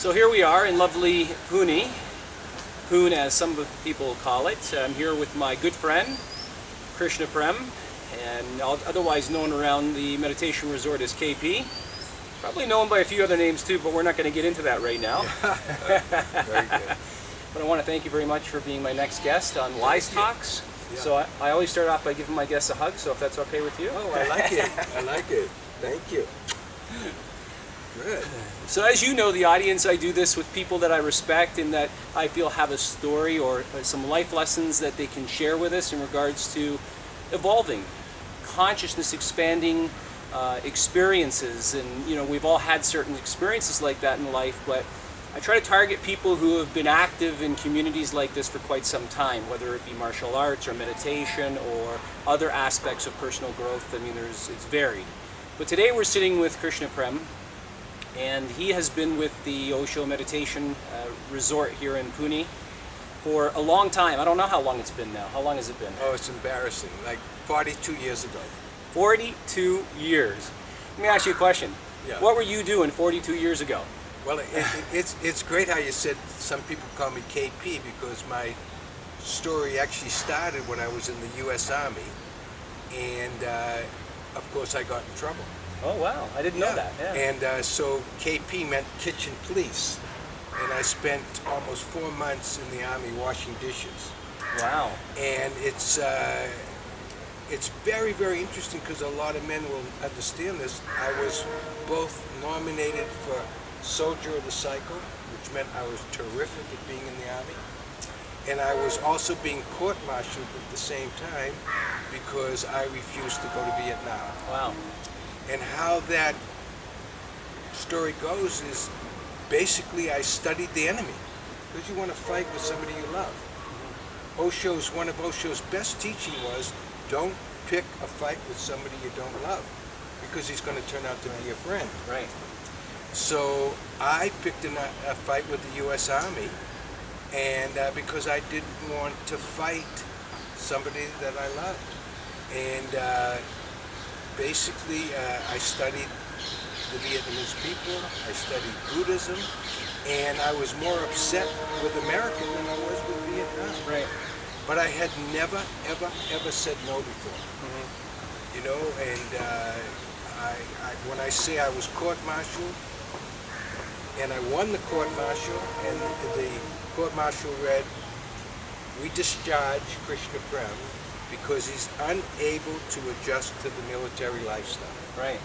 So here we are in lovely Pune, Pune as some people call it. I'm here with my good friend, Krishna Prem, and otherwise known around the meditation resort as KP. Probably known by a few other names too, but we're not going to get into that right now. Very good. But I want to thank you very much for being my next guest on Wise Talks. Yeah. So I always start off by giving my guests a hug, so if that's okay with you. Oh, I like it. I like it. Thank you. Good. So as you know, the audience, I do this with people that I respect and that I feel have a story or some life lessons that they can share with us in regards to evolving, consciousness expanding experiences. And you know, we've all had certain experiences like that in life, but I try to target people who have been active in communities like this for quite some time, whether it be martial arts or meditation or other aspects of personal growth. I mean, it's varied. But today we're sitting with Krishna Prem, and he has been with the Osho meditation resort here in Pune for a long time. I don't know how long it's been now. How long has it been? Oh, it's embarrassing. Like 42 years ago. 42 years. Let me ask you a question. Yeah. What were you doing 42 years ago? Well, it's great how you said some people call me KP because my story actually started when I was in the U.S. Army, and of course I got in trouble. Oh wow, I didn't know that. Yeah. And so KP meant kitchen police, and I spent almost 4 months in the Army washing dishes. Wow. And it's very, very interesting because a lot of men will understand this. I was both nominated for Soldier of the Cycle, which meant I was terrific at being in the Army, and I was also being court-martialed at the same time because I refused to go to Vietnam. Wow. And how that story goes is basically I studied the enemy because you want to fight with somebody you love. One of Osho's best teaching was don't pick a fight with somebody you don't love because he's going to turn out to be your friend. Right. So I picked a fight with the U.S. Army, and because I didn't want to fight somebody that I loved. And basically, I studied the Vietnamese people, I studied Buddhism, and I was more upset with America than I was with Vietnam. Right. But I had never, ever, ever said no before. Mm-hmm. You know, and when I say I was court-martialed, and I won the court-martial, and the court-martial read, "We discharge Krishna Prem because he's unable to adjust to the military lifestyle." Right.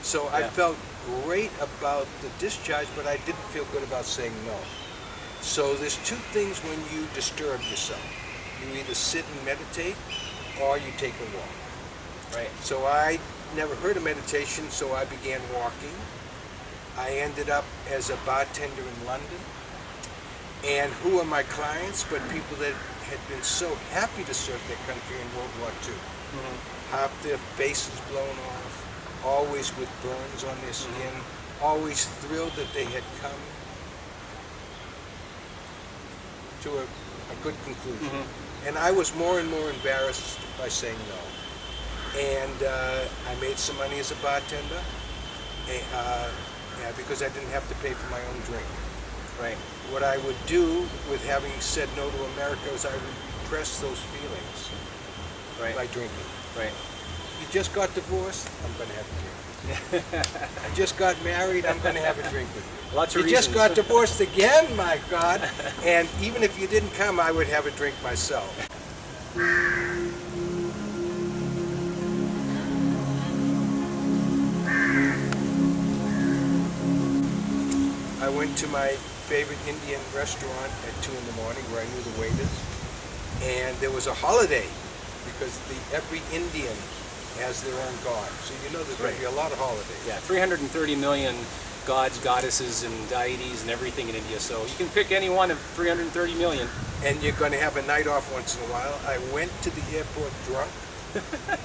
So I felt great about the discharge, but I didn't feel good about saying no. So there's two things when you disturb yourself. You either sit and meditate, or you take a walk. Right. So I never heard of meditation, so I began walking. I ended up as a bartender in London. And who are my clients but people that had been so happy to serve their country in World War II. Mm-hmm. Half their faces blown off, always with burns on their skin, always thrilled that they had come to a good conclusion. Mm-hmm. And I was more and more embarrassed by saying no. And I made some money as a bartender because I didn't have to pay for my own drink. Right. What I would do with having said no to America is I would repress those feelings by drinking. Right. You just got divorced, I'm going to have a drink. I just got married, I'm going to have a drink with you. Lots of you reasons. just got divorced again, my God. And even if you didn't come, I would have a drink myself. I went to my favorite Indian restaurant at 2 in the morning where I knew the waiters, and there was a holiday because every Indian has their own god. So you know there's going to be a lot of holidays. Yeah, 330 million gods, goddesses, and deities and everything in India. So you can pick any one of 330 million. And you're going to have a night off once in a while. I went to the airport drunk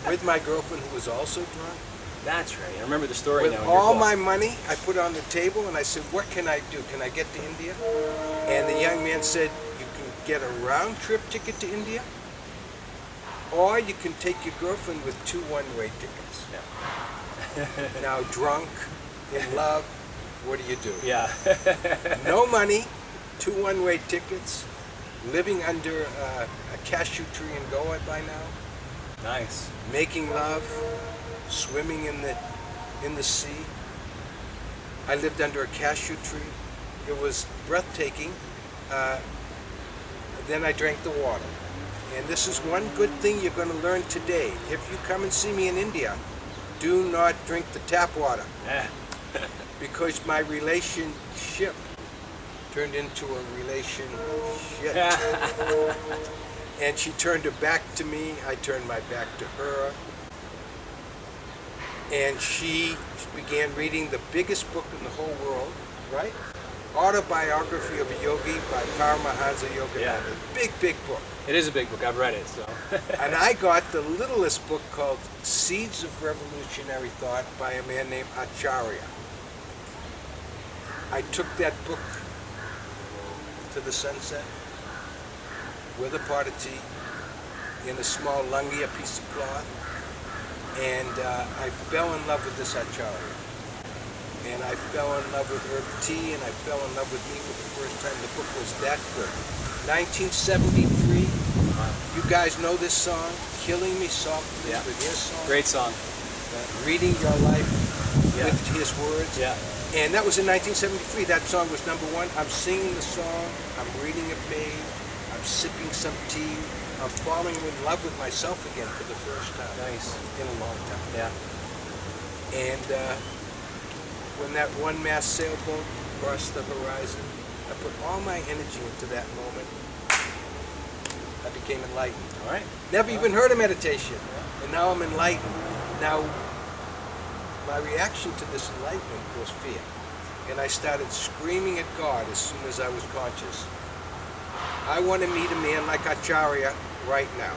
with my girlfriend who was also drunk. That's right. I remember the story with now. With all my money, I put on the table and I said, what can I do? Can I get to India? And the young man said, you can get a round trip ticket to India, or you can take your girlfriend with 2 one-way tickets. Yeah. Now, drunk, in love, what do you do? Yeah. No money, 2 one-way tickets, living under a cashew tree in Goa by now, Nice. making love, swimming in the sea. I lived under a cashew tree. It was breathtaking. Then I drank the water. And this is one good thing you're going to learn today. If you come and see me in India, do not drink the tap water. Yeah. Because my relationship turned into a relationship. And she turned her back to me. I turned my back to her. And she began reading the biggest book in the whole world, right? Autobiography of a Yogi by Paramahansa Yogananda. Yeah. Big, big book. It is a big book. I've read it, so. And I got the littlest book called Seeds of Revolutionary Thought by a man named Acharya. I took that book to the sunset with a pot of tea in a small lungi, a piece of cloth, and I fell in love with this Acharya. And I fell in love with herb tea, and I fell in love with me for the first time. The book was that good. 1973, you guys know this song, Killing Me Softly Yeah. with his song. Great song. Reading Your Life Yeah. with his words. Yeah. And that was in 1973. That song was #1. I'm singing the song, I'm reading a page, I'm sipping some tea, I'm falling in love with myself again for the first time Nice. in a long time. Yeah. And when that one-mast sailboat crossed the horizon, I put all my energy into that moment. I became enlightened. All right. Never even heard of meditation, and now I'm enlightened. Now, my reaction to this enlightenment was fear, and I started screaming at God as soon as I was conscious. I want to meet a man like Acharya right now.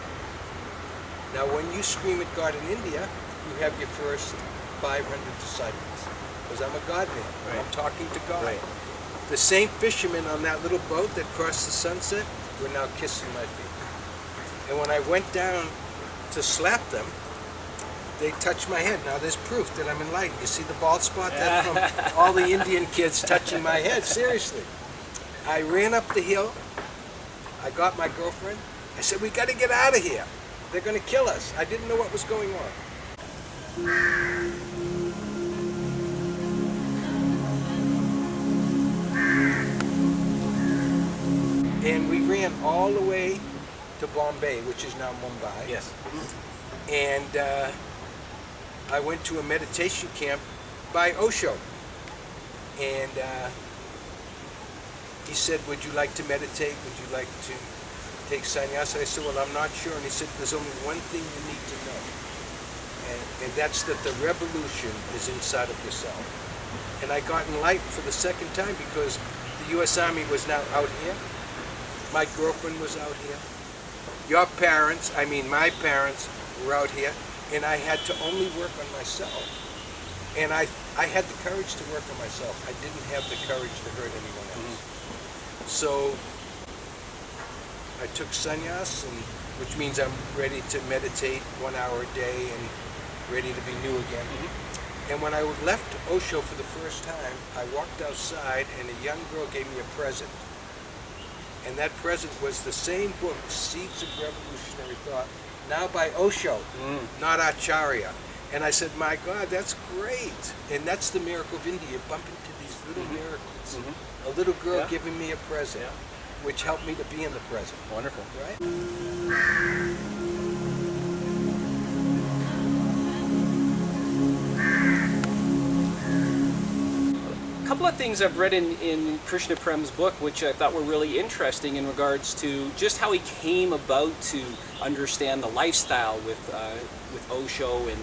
Now, when you scream at God in India, you have your first 500 disciples, because I'm a God man. Right. I'm talking to God. Right. The same fishermen on that little boat that crossed the sunset were now kissing my feet. And when I went down to slap them, they touched my head. Now there's proof that I'm enlightened. You see the bald spot? That's from all the Indian kids touching my head. Seriously. I ran up the hill. I got my girlfriend. I said, we got to get out of here. They're going to kill us. I didn't know what was going on. And we ran all the way to Bombay, which is now Mumbai. Yes. And I went to a meditation camp by Osho. And he said, would you like to meditate? Would you like to take sannyas? I said, well, I'm not sure. And he said, there's only one thing you need to know. And that's that the revolution is inside of yourself. And I got enlightened for the second time because the U.S. Army was now out here. My girlfriend was out here. Your parents, I mean my parents, were out here. And I had to only work on myself. And I had the courage to work on myself. I didn't have the courage to hurt anyone else. So I took sannyas, which means I'm ready to meditate 1 hour a day and ready to be new again. And when I left Osho for the first time, I walked outside and a young girl gave me a present. And that present was the same book, Seeds of Revolutionary Thought, now by Osho, not Acharya. And I said, my God, that's great. And that's the miracle of India. You bump into these little miracles. A little girl giving me a present, which helped me to be in the present. Wonderful. Right? A couple of things I've read in Krishna Prem's book, which I thought were really interesting in regards to just how he came about to understand the lifestyle with Osho, and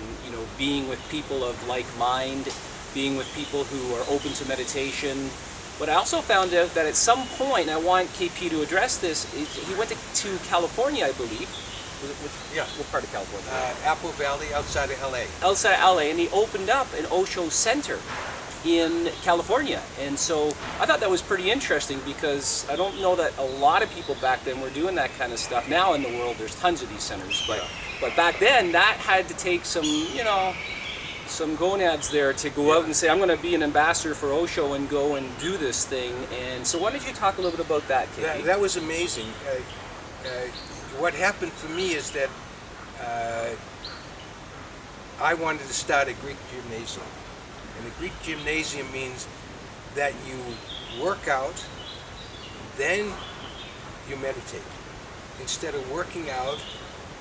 being with people of like mind, being with people who are open to meditation. But I also found out that at some point, and I want KP to address this, he went to California, I believe. What part of California? Apple Valley, outside of L.A. Outside LA, and he opened up an Osho center in California. And so I thought that was pretty interesting, because I don't know that a lot of people back then were doing that kind of stuff. Now in the world there's tons of these centers, but back then that had to take some some gonads there to go out and say, I'm going to be an ambassador for Osho and go and do this thing. And so why don't you talk a little bit about that, KP? That was amazing. What happened for me is that I wanted to start a Greek gymnasium. And a Greek gymnasium means that you work out, then you meditate, instead of working out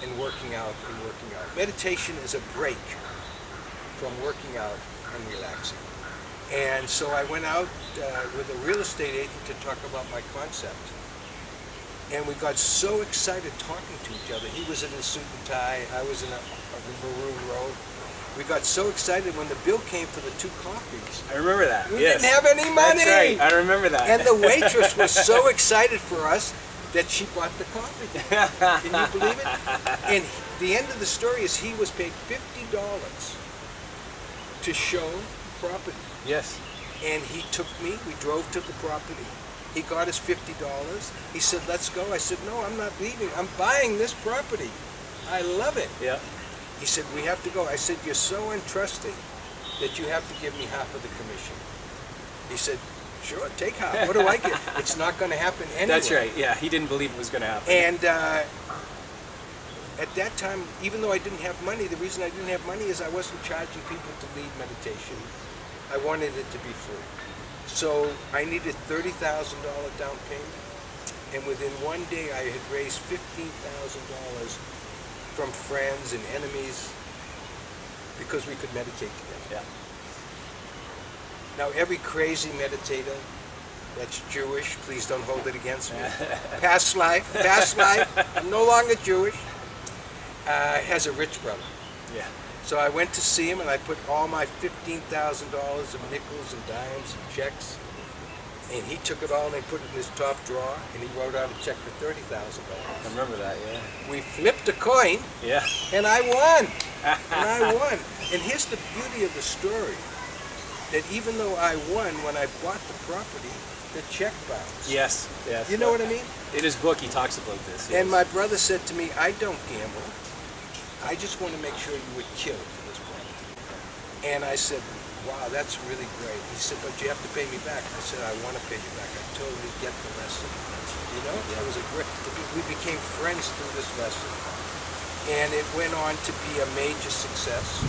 and working out and working out. Meditation is a break from working out and relaxing. And so I went out with a real estate agent to talk about my concept. And we got so excited talking to each other. He was in a suit and tie, I was in a maroon robe. We got so excited when the bill came for the 2 coffees. I remember that. We didn't have any money. That's right. I remember that. And the waitress was so excited for us that she bought the coffee. Can you believe it? And the end of the story is he was paid $50 to show property. Yes. And he took me, we drove to the property. He got us $50. He said, let's go. I said, no, I'm not leaving. I'm buying this property. I love it. Yeah. He said, we have to go. I said, you're so untrusting that you have to give me half of the commission. He said, sure, take half. What do I get? It's not going to happen anyway. That's right. Yeah, he didn't believe it was going to happen. And at that time, even though I didn't have money, the reason I didn't have money is I wasn't charging people to lead meditation. I wanted it to be free. So I needed $30,000 down payment. And within one day, I had raised $15,000 from friends and enemies because we could meditate together. Yeah. Now, every crazy meditator that's Jewish, please don't hold it against me. Past life, I'm no longer Jewish, has a rich brother. Yeah. So I went to see him and I put all my $15,000 of nickels and dimes and checks, and he took it all and he put it in his top drawer and he wrote out a check for $30,000. I remember that, yeah. We flipped a coin. Yeah. And I won. And I won. And here's the beauty of the story, that even though I won, when I bought the property, the check bounced. Yes, yes. You know what I mean? In his book, he talks about this. Yes. And my brother said to me, I don't gamble. I just want to make sure you would kill for this property. And I said, wow, that's really great. He said, but you have to pay me back. I said, I want to pay you back. I totally get the lesson. You know, it was a great, we became friends through this lesson. And it went on to be a major success.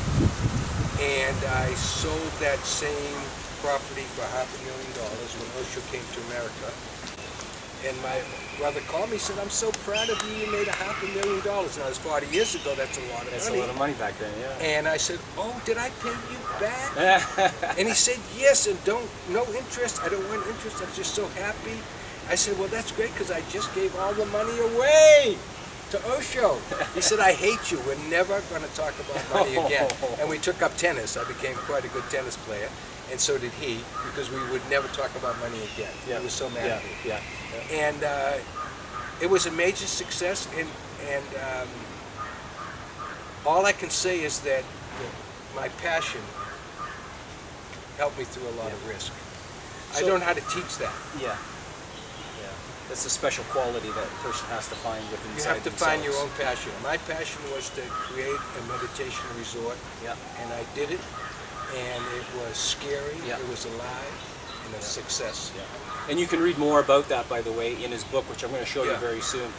And I sold that same property for $500,000 when Osho came to America. And my brother called me and said, I'm so proud of you, you made $500,000. Now, it's 40 years ago, that's a lot of money. That's a lot of money back then, yeah. And I said, oh, did I pay you back? And he said, yes, and no interest. I don't want interest. I'm just so happy. I said, well, that's great because I just gave all the money away to Osho. He said, I hate you. We're never going to talk about money again. And we took up tennis. I became quite a good tennis player. And so did he, because we would never talk about money again. Yeah. He was so mad at me. Yeah. And it was a major success. And all I can say is that my passion helped me through a lot of risk. I don't know how to teach that. Yeah. That's a special quality that a person has to find within themselves. You have to find your own passion. My passion was to create a meditation resort. Yeah. And I did it. And it was scary, it was alive, and a success. Yeah. And you can read more about that, by the way, in his book, which I'm going to show you very soon.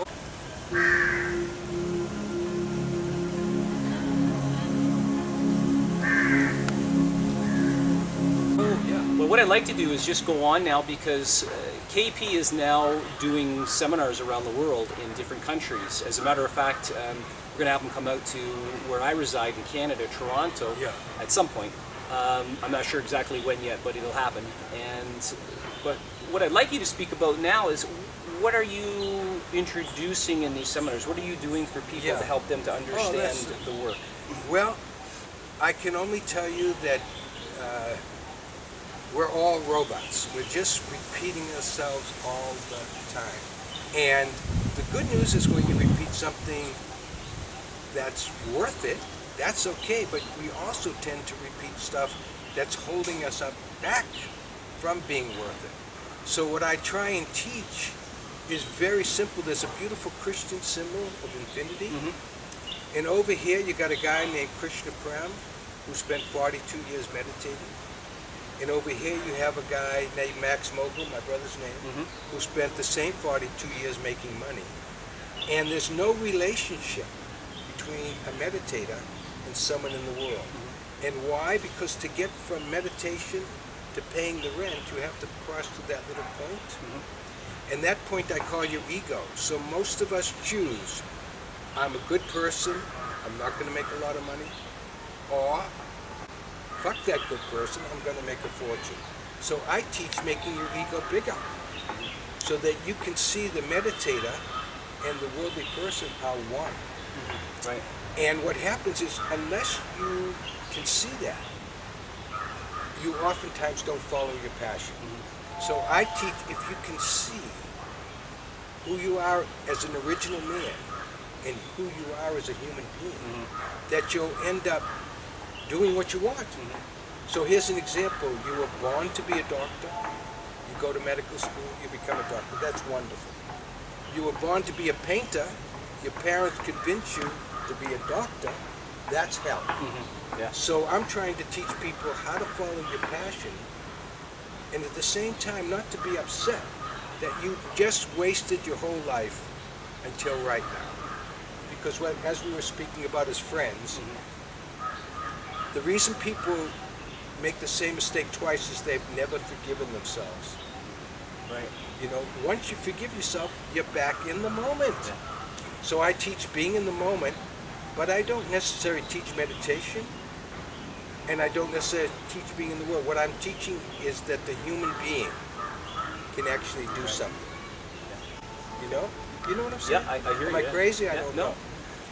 Well, what I'd like to do is just go on now, because KP is now doing seminars around the world in different countries. As a matter of fact, we're going to have him come out to where I reside in Canada, Toronto, at some point. I'm not sure exactly when yet, but it'll happen. But what I'd like you to speak about now is, what are you introducing in these seminars? What are you doing for people to help them to understand the work? Well, I can only tell you that we're all robots. We're just repeating ourselves all the time. And the good news is, when you repeat something that's worth it, that's okay, but we also tend to repeat stuff that's holding us back from being worth it. So what I try and teach is very simple. There's a beautiful Christian symbol of infinity. And over here you got a guy named Krishna Prem, who spent 42 years meditating. And over here you have a guy named Max Mogul, my brother's name, who spent the same 42 years making money. And there's no relationship between a meditator and someone in the world. And why? Because to get from meditation to paying the rent, you have to cross through that little point. And that point I call your ego. So most of us choose, I'm a good person, I'm not going to make a lot of money, or fuck that good person, I'm going to make a fortune. So I teach making your ego bigger, so that you can see the meditator and the worldly person are one. Right. And what happens is, unless you can see that, you oftentimes don't follow your passion. So I teach, if you can see who you are as an original man and who you are as a human being, that you'll end up doing what you want. So here's an example. You were born to be a doctor. You go to medical school, you become a doctor. That's wonderful. You were born to be a painter. Your parents convince you to be a doctor. That's hell. Yeah. So I'm trying to teach people how to follow your passion, and at the same time not to be upset that you just wasted your whole life until right now. Because as we were speaking about as friends, the reason people make the same mistake twice is they've never forgiven themselves. Right. You know, once you forgive yourself, you're back in the moment. Yeah. So I teach being in the moment, but I don't necessarily teach meditation, and I don't necessarily teach being in the world. What I'm teaching is that the human being can actually do something. You know? You know what I'm saying? Yeah, I hear you. Am I crazy? I Yeah, don't no. know.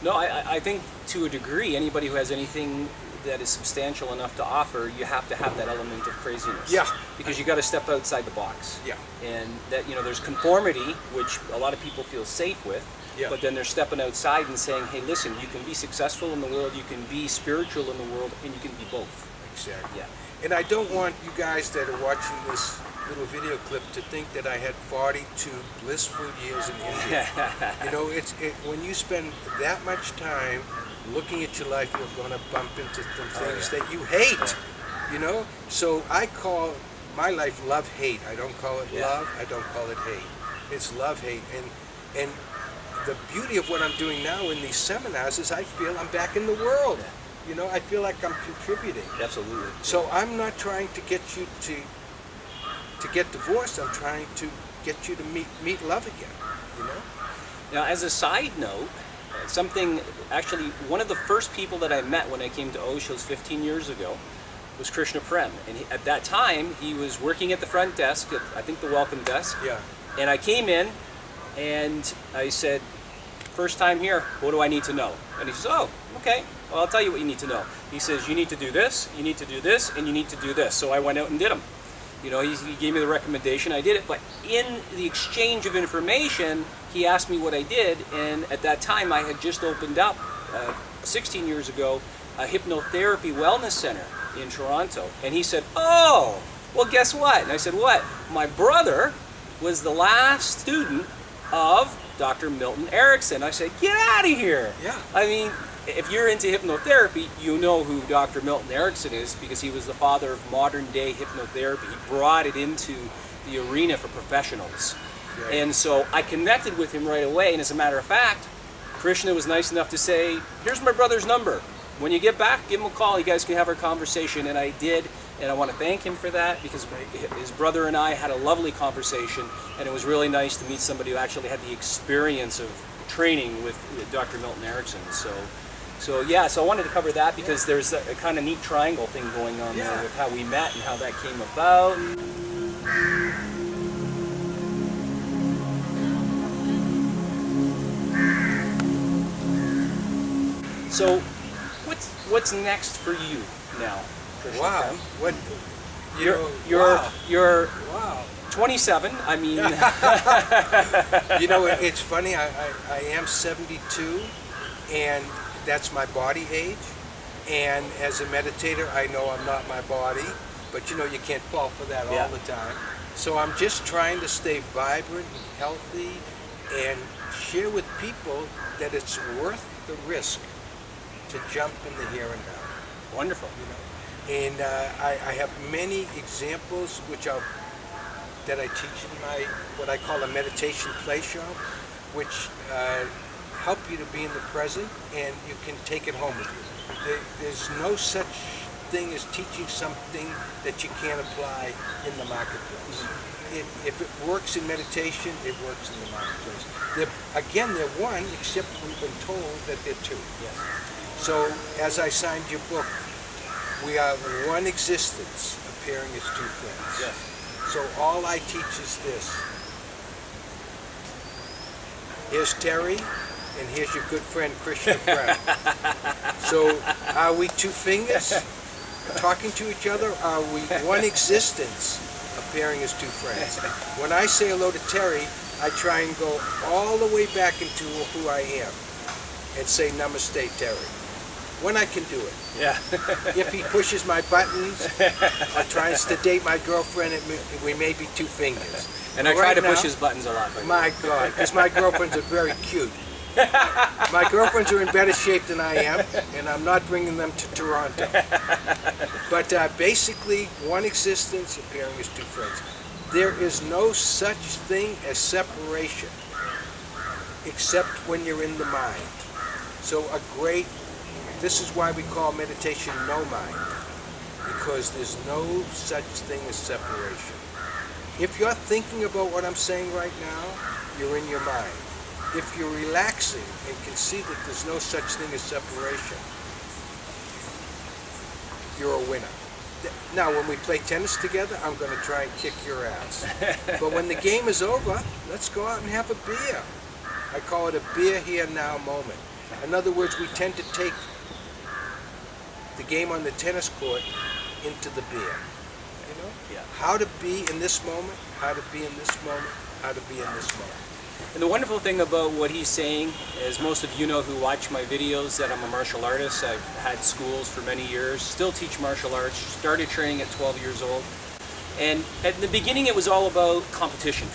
No, I think to a degree, anybody who has anything that is substantial enough to offer, you have to have that element of craziness. Yeah. Because you got to step outside the box. Yeah. And that, there's conformity, which a lot of people feel safe with. Yeah. But then they're stepping outside and saying, hey, listen, you can be successful in the world, you can be spiritual in the world, and you can be both. Exactly. Yeah. And I don't want you guys that are watching this little video clip to think that I had 42 blissful years in India. You know, when you spend that much time looking at your life, you're going to bump into some things that you hate. You know, so I call my life love-hate. I don't call it love. I don't call it hate. It's love-hate. And the beauty of what I'm doing now in these seminars is I feel I'm back in the world. You know, I feel like I'm contributing. Absolutely. So I'm not trying to get you to get divorced. I'm trying to get you to meet love again. You know. Now, as a side note, one of the first people that I met when I came to Osho's 15 years ago was Krishna Prem. And at that time, he was working at the front desk, I think the welcome desk. Yeah. And I came in and I said, first time here, what do I need to know? And he says, oh, okay, well, I'll tell you what you need to know. He says, you need to do this, you need to do this, and you need to do this. So I went out and did them. You know, he gave me the recommendation, I did it, but in the exchange of information, he asked me what I did, and at that time I had just opened up, 16 years ago, a hypnotherapy wellness center in Toronto. And he said, oh, well, guess what? And I said, what? My brother was the last student of Dr. Milton Erickson. I said, get out of here. Yeah. I mean, if you're into hypnotherapy, you know who Dr. Milton Erickson is because he was the father of modern day hypnotherapy. He brought it into the arena for professionals. Right. And so I connected with him right away. And as a matter of fact, Krishna was nice enough to say, here's my brother's number. When you get back, give him a call. You guys can have our conversation. And I did. And I want to thank him for that because his brother and I had a lovely conversation. And it was really nice to meet somebody who actually had the experience of training with Dr. Milton Erickson. So I wanted to cover that because there's a kind of neat triangle thing going on there with how we met and how that came about. So, what's next for you now, Krishna? Wow. What? You're wow. 27. I mean, You know, it's funny. I am 72, and that's my body age. And as a meditator, I know I'm not my body, but you know, you can't fall for that all the time. So I'm just trying to stay vibrant and healthy and share with people that it's worth the risk to jump in the here and now. Wonderful. You know, and I have many examples that I teach in my what I call a meditation play show, which help you to be in the present, and you can take it home with you. There's no such thing as teaching something that you can't apply in the marketplace. If it works in meditation, it works in the marketplace. They're one, except we've been told that they're two. Yes. So, as I signed your book, we are one existence appearing as two friends. Yes. So all I teach is this. Here's Terry, and here's your good friend Krishna Prem. So are we two fingers talking to each other? Are we one existence appearing as two friends? When I say hello to Terry, I try and go all the way back into who I am and say namaste, Terry. When I can do it. Yeah. If he pushes my buttons or tries to date my girlfriend, we may be two fingers. And I But try right to push now, his buttons a lot. My God, because my girlfriends are very cute. My girlfriends are in better shape than I am, and I'm not bringing them to Toronto. But basically, one existence appearing as two friends. There is no such thing as separation, except when you're in the mind. So this is why we call meditation no mind, because there's no such thing as separation. If you're thinking about what I'm saying right now, you're in your mind. If you're relaxing and can see that there's no such thing as separation, you're a winner. Now, when we play tennis together, I'm going to try and kick your ass. But when the game is over, let's go out and have a beer. I call it a beer here now moment. In other words, we tend to take the game on the tennis court into the beer. You know? Yeah. How to be in this moment, how to be in this moment, how to be in this moment. And the wonderful thing about what he's saying, as most of you know who watch my videos, that I'm a martial artist. I've had schools for many years, still teach martial arts, started training at 12 years old. And at the beginning it was all about competition.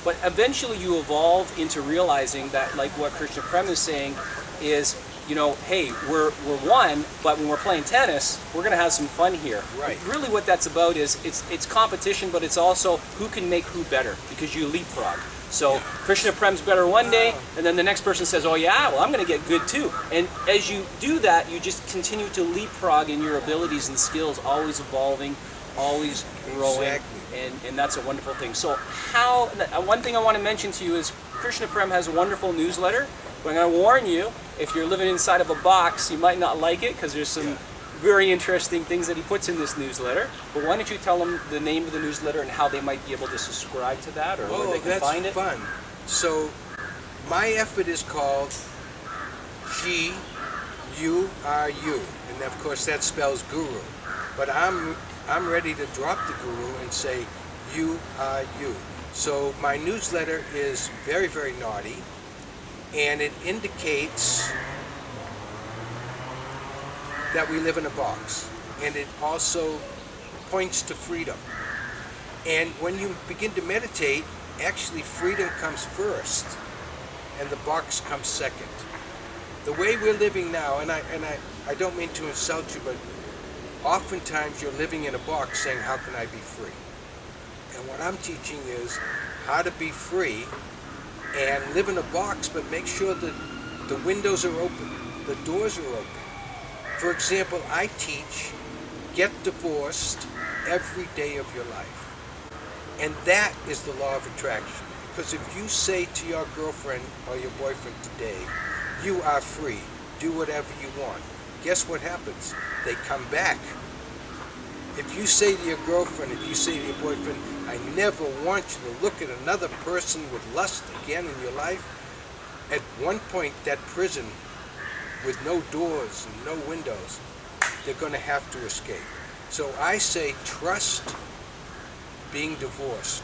But eventually you evolve into realizing that, like what Krishna Prem is saying, is, you know, hey, we're one, but when we're playing tennis, we're going to have some fun here. Right. Really what that's about is it's competition, but it's also who can make who better, because you leapfrog. So Krishna Prem's better one day, and then the next person says, oh yeah, well I'm going to get good too. And as you do that, you just continue to leapfrog in your abilities and skills, always evolving, always growing. Exactly. And that's a wonderful thing. So one thing I want to mention to you is Krishna Prem has a wonderful newsletter. But I'm going to warn you, if you're living inside of a box, you might not like it, because there's some very interesting things that he puts in this newsletter. But why don't you tell them the name of the newsletter and how they might be able to subscribe to that, or where they can find it? Oh, that's fun. So my effort is called G, U, R, U. And of course that spells guru. But I'm ready to drop the guru and say you are you. So my newsletter is very, very naughty. And it indicates that we live in a box. And it also points to freedom. And when you begin to meditate, actually freedom comes first, and the box comes second. The way we're living now, and I don't mean to insult you, but oftentimes you're living in a box saying, how can I be free? And what I'm teaching is how to be free and live in a box, but make sure that the windows are open, the doors are open. For example, I teach, get divorced every day of your life. And that is the law of attraction. Because if you say to your girlfriend or your boyfriend today, you are free, do whatever you want, guess what happens? They come back. If you say to your girlfriend, if you say to your boyfriend, I never want you to look at another person with lust again in your life, at one point that prison with no doors and no windows, they're going to have to escape. So I say trust being divorced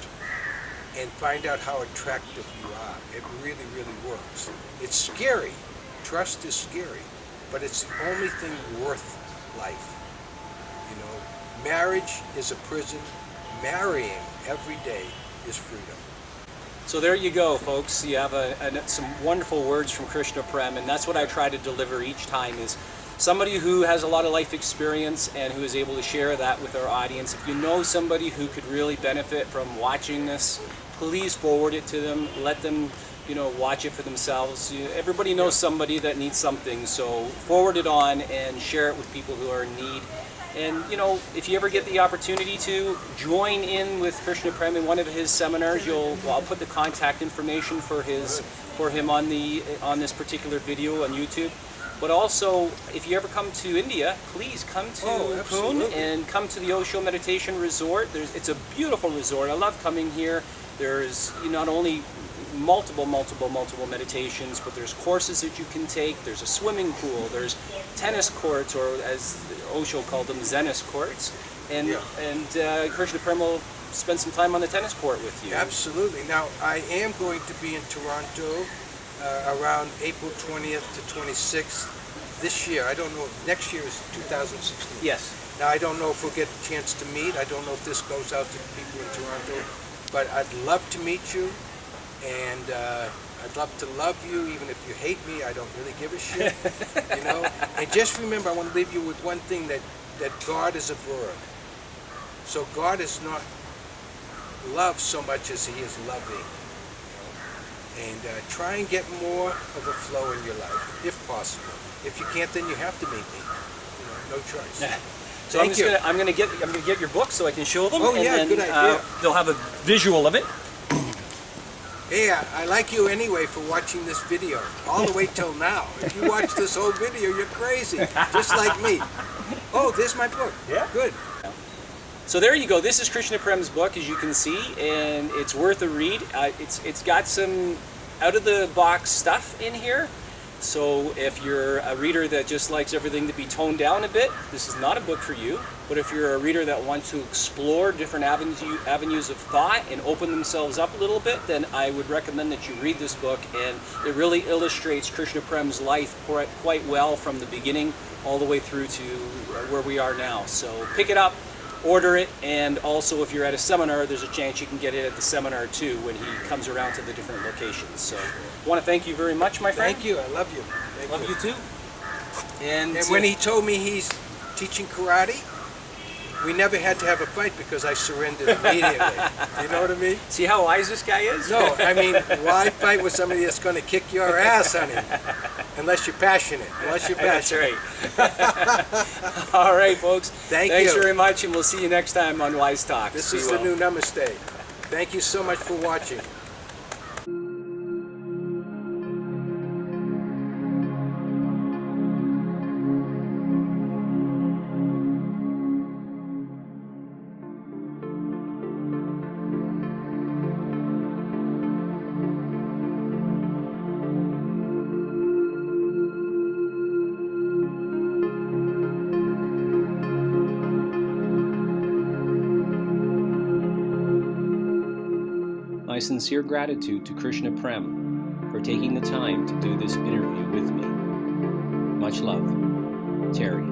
and find out how attractive you are. It really, really works. It's scary. Trust is scary, but it's the only thing worth life. You know, marriage is a prison. Marrying every day is freedom. So there you go, folks. You have some wonderful words from Krishna Prem, and that's what I try to deliver each time is somebody who has a lot of life experience and who is able to share that with our audience. If you know somebody who could really benefit from watching this, please forward it to them. Let them, watch it for themselves. Everybody knows somebody that needs something, so forward it on and share it with people who are in need. And if you ever get the opportunity to join in with Krishna Prem in one of his seminars, I'll put the contact information for him on this particular video on YouTube. But also, if you ever come to India, please come to Pune and come to the Osho Meditation Resort. It's a beautiful resort. I love coming here. There's not only multiple meditations, but there's courses that you can take. There's a swimming pool. There's tennis courts, or as Osho called them, Zenist courts. And Krishna Prem will spend some time on the tennis court with you. Absolutely. Now, I am going to be in Toronto around April 20th to 26th this year. I don't know. Next year is 2016. Yes. Now, I don't know if we'll get a chance to meet. I don't know if this goes out to people in Toronto. But I'd love to meet you. And I'd love to love you, even if you hate me. I don't really give a shit, And just remember, I want to leave you with one thing, that God is a verb. So God is not loved so much as He is loving. And try and get more of a flow in your life, if possible. If you can't, then you have to meet me. No choice. So I'm gonna get your book so I can show them. Oh, yeah, good idea. They'll have a visual of it. Hey, I like you anyway for watching this video, all the way till now. If you watch this whole video, you're crazy, just like me. Oh, there's my book. Yeah. Good. So there you go. This is Krishna Prem's book, as you can see, and it's worth a read. It's got some out-of-the-box stuff in here. So if you're a reader that just likes everything to be toned down a bit, this is not a book for you. But if you're a reader that wants to explore different avenues of thought and open themselves up a little bit, then I would recommend that you read this book. And it really illustrates Krishna Prem's life quite well from the beginning all the way through to where we are now. So pick it up, order it, and also if you're at a seminar, there's a chance you can get it at the seminar too when he comes around to the different locations. So I want to thank you very much, my friend. Thank you. I love you. Love you too. And when he told me he's teaching karate, we never had to have a fight because I surrendered immediately. You know what I mean? See how wise this guy is? No, I mean, why fight with somebody that's going to kick your ass, honey? Unless you're passionate. That's right. All right, folks. Thanks very much, and we'll see you next time on Wise Talk. This is the new Namaste. Thank you so much for watching. My sincere gratitude to Krishna Prem for taking the time to do this interview with me. Much love, Terry.